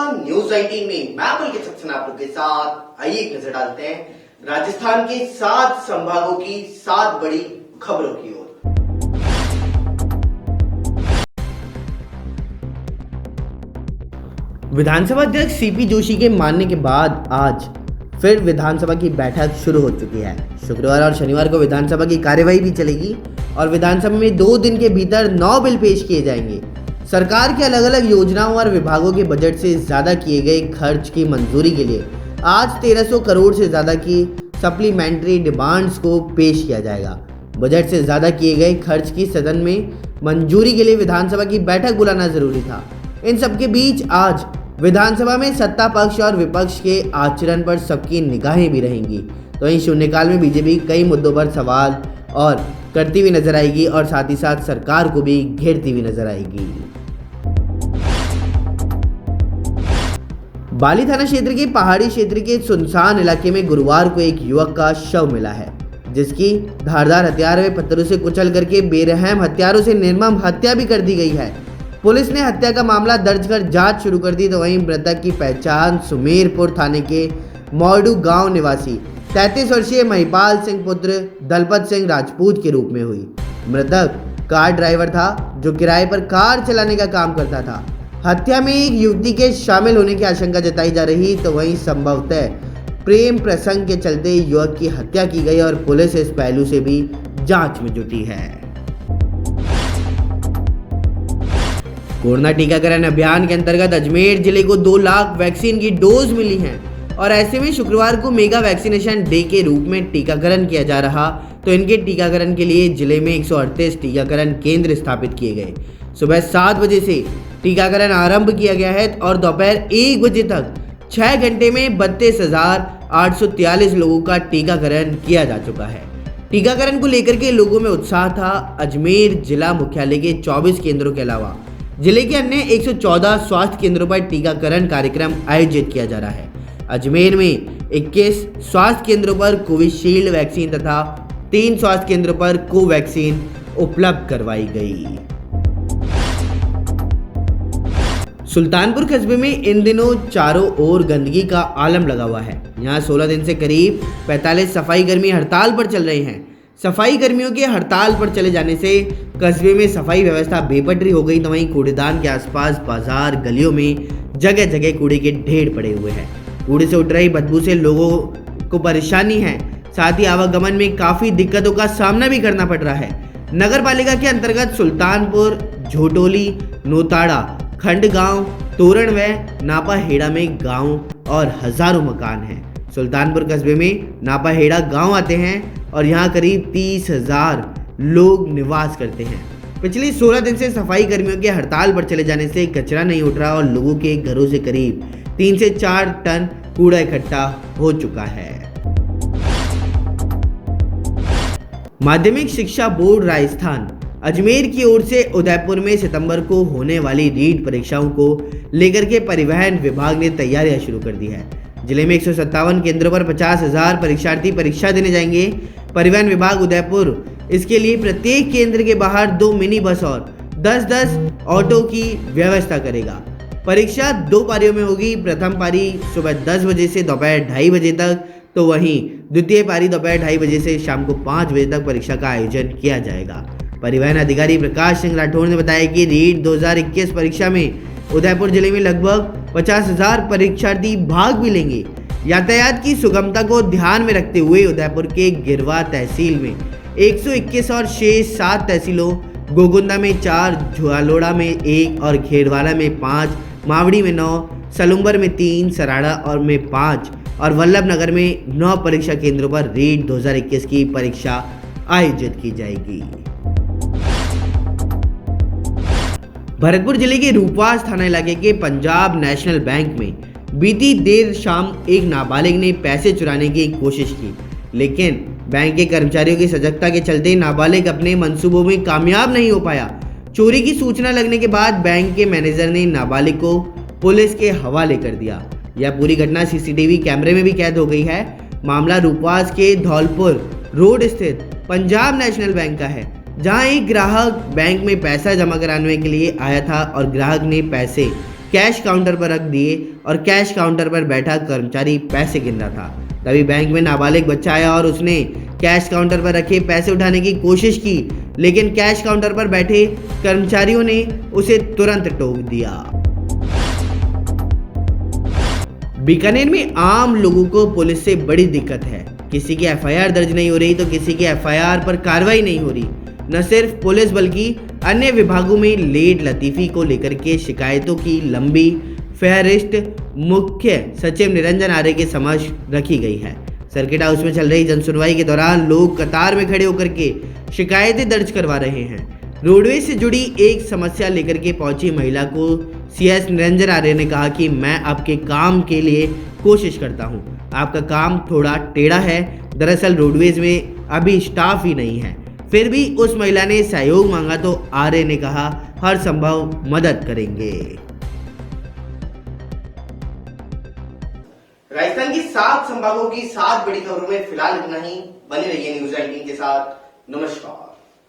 News 18 में मैं पुलकित सक्सेना आप लोग के साथ आइए एक नजर डालते हैं राजस्थान के 7 संभागों की 7 बड़ी खबरों की ओर। विधानसभा अध्यक्ष सीपी जोशी के मानने के बाद आज फिर विधानसभा की बैठक शुरू हो चुकी है। शुक्रवार और शनिवार को विधानसभा की कार्यवाही भी चलेगी और विधानसभा में 2 दिन के भीतर 9 बिल पेश किए जाएंगे। सरकार के अलग अलग योजनाओं और विभागों के बजट से ज्यादा किए गए खर्च की मंजूरी के लिए आज 1300 करोड़ से ज्यादा की सप्लीमेंट्री डिमांड्स को पेश किया जाएगा। बजट से ज्यादा किए गए खर्च की सदन में मंजूरी के लिए विधानसभा की बैठक बुलाना जरूरी था। इन सबके बीच आज विधानसभा में सत्ता पक्ष और विपक्ष के आचरण पर सबकी निगाहें भी रहेंगी। तो वहीं शून्यकाल में बीजेपी कई मुद्दों पर सवाल और करती हुई नजर आएगी और साथ ही साथ सरकार को भी घेरती हुई नजर आएगी। बाली थाना क्षेत्र के पहाड़ी क्षेत्र के सुनसान इलाके में गुरुवार को एक युवक का शव मिला है, जिसकी धारदार हथियार व पत्थरों से कुचल करके बेरहम हत्यारों से निर्मम हत्या भी कर दी गई है। पुलिस ने हत्या का मामला दर्ज कर जांच शुरू कर दी। तो वहीं मृतक की पहचान सुमेरपुर थाने के मौडू गांव निवासी 33 वर्षीय महिपाल सिंह पुत्र दलपत सिंह राजपूत के रूप में हुई। मृतक कार ड्राइवर था जो किराए पर कार चलाने का काम करता था। हत्या में एक युवती के शामिल होने की आशंका जताई जा रही, तो वहीं संभवतः प्रेम प्रसंग के चलते युवक की हत्या की गई और पुलिस इस पहलू से भी जांच में जुटी है। कोरोना टीकाकरण अभियान के अंतर्गत अजमेर जिले को 2 लाख वैक्सीन की डोज मिली हैं और ऐसे में शुक्रवार को मेगा वैक्सीनेशन डे के रूप में टीकाकरण किया जा रहा। तो इनके टीकाकरण के लिए जिले में 138 टीकाकरण केंद्र स्थापित किए गए। सुबह 7 बजे से टीकाकरण आरंभ किया गया है और दोपहर 1 बजे तक 6 घंटे में 32,843 लोगों का टीकाकरण किया जा चुका है। टीकाकरण को लेकर के लोगों में उत्साह था। अजमेर जिला मुख्यालय के 24 केंद्रों के अलावा जिले के अन्य 114 स्वास्थ्य केंद्रों पर टीकाकरण कार्यक्रम आयोजित किया जा रहा है। अजमेर में 21 स्वास्थ्य केंद्रों पर कोविशील्ड वैक्सीन तथा 3 स्वास्थ्य केंद्रों पर कोवैक्सीन उपलब्ध करवाई गई। सुल्तानपुर कस्बे में इन दिनों चारों ओर गंदगी का आलम लगा हुआ है। यहाँ 16 दिन से करीब 45 सफाई कर्मी हड़ताल पर चल रहे हैं। सफाई कर्मियों के हड़ताल पर चले जाने से कस्बे में सफाई व्यवस्था बेपटरी हो गई। तो वहीं कूड़ेदान के आसपास बाजार गलियों में जगह जगह कूड़े के ढेर पड़े हुए हैं। कूड़े से उठ रही बदबू से लोगों को परेशानी है, साथ ही आवागमन में काफी दिक्कतों का सामना भी करना पड़ रहा है। नगर पालिका के अंतर्गत सुल्तानपुर, झोटोली, नोताड़ा, खंडगांव, तोरण व नापाहेड़ा में गांव और हजारों मकान हैं। सुल्तानपुर कस्बे में नापाहेड़ा गांव आते हैं और यहां करीब 30,000 लोग निवास करते हैं। पिछले 16 दिन से सफाई कर्मियों के हड़ताल पर चले जाने से कचरा नहीं उठ रहा और लोगों के घरों से करीब 3 से 4 टन कूड़ा इकट्ठा हो चुका है। माध्यमिक शिक्षा बोर्ड राजस्थान अजमेर की ओर से उदयपुर में सितंबर को होने वाली रीट परीक्षाओं को लेकर के परिवहन विभाग ने तैयारियां शुरू कर दी है। जिले में 157 केंद्रों पर 50,000 परीक्षार्थी परीक्षा देने जाएंगे। परिवहन विभाग उदयपुर इसके लिए प्रत्येक केंद्र के बाहर 2 मिनी बस और 10-10 ऑटो की व्यवस्था करेगा। परीक्षा 2 पारियों में होगी। प्रथम पारी सुबह 10 बजे से दोपहर 2:30 बजे तक, तो वहीं द्वितीय पारी दोपहर 2:30 बजे से शाम को 5 बजे तक परीक्षा का आयोजन किया जाएगा। परिवहन अधिकारी प्रकाश सिंह राठौर ने बताया कि रीट 2021 परीक्षा में उदयपुर जिले में लगभग 50,000 परीक्षार्थी भाग भी लेंगे। यातायात की सुगमता को ध्यान में रखते हुए उदयपुर के गिरवा तहसील में 121 और शेष 7 तहसीलों गोगुंदा में 4, झुआलोड़ा में 1 और खेड़वाला में 5, मावड़ी में 9, सलुम्बर में 3, सराड़ा और में 5 और वल्लभनगर में 9 परीक्षा केंद्रों पर रीट 2021 की परीक्षा आयोजित की जाएगी। भरतपुर जिले के रूपवास थाना इलाके के पंजाब नेशनल बैंक में बीती देर शाम एक नाबालिग ने पैसे चुराने की कोशिश की, लेकिन बैंक के कर्मचारियों की सजगता के चलते नाबालिग अपने मंसूबों में कामयाब नहीं हो पाया। चोरी की सूचना लगने के बाद बैंक के मैनेजर ने नाबालिग को पुलिस के हवाले कर दिया। यह पूरी घटना सीसीटीवी कैमरे में भी कैद हो गई है। मामला रूपवास के धौलपुर रोड स्थित पंजाब नेशनल बैंक का है, जहां एक ग्राहक बैंक में पैसा जमा कराने के लिए आया था और ग्राहक ने पैसे कैश काउंटर पर रख दिए और कैश काउंटर पर बैठा कर्मचारी पैसे गिन रहा था। तभी बैंक में नाबालिग बच्चा आया और उसने कैश काउंटर पर रखे पैसे उठाने की कोशिश की, लेकिन कैश काउंटर पर बैठे कर्मचारियों ने उसे तुरंत टोक दिया। बीकानेर में आम लोगों को पुलिस से बड़ी दिक्कत है। किसी की एफआईआर दर्ज नहीं हो रही तो किसी की एफआईआर पर कार्रवाई नहीं हो रही। न सिर्फ पुलिस बल्कि अन्य विभागों में लेट लतीफी को लेकर के शिकायतों की लंबी फहरिस्त मुख्य सचिव निरंजन आर्य के समक्ष रखी गई है। सर्किट हाउस में चल रही जनसुनवाई के दौरान लोग कतार में खड़े होकर के शिकायतें दर्ज करवा रहे हैं। रोडवेज से जुड़ी एक समस्या लेकर के पहुंची महिला को सीएस निरंजन आर्य ने कहा कि मैं आपके काम के लिए कोशिश करता हूं, आपका काम थोड़ा टेढ़ा है। दरअसल रोडवेज में अभी स्टाफ ही नहीं है। फिर भी उस महिला ने सहयोग मांगा तो आर्य ने कहा हर संभव मदद करेंगे। राजस्थान की 7 संभागों की 7 बड़ी खबरों में फिलहाल इतना ही। बने रहिए न्यूज़ 18 के साथ। नमस्कार।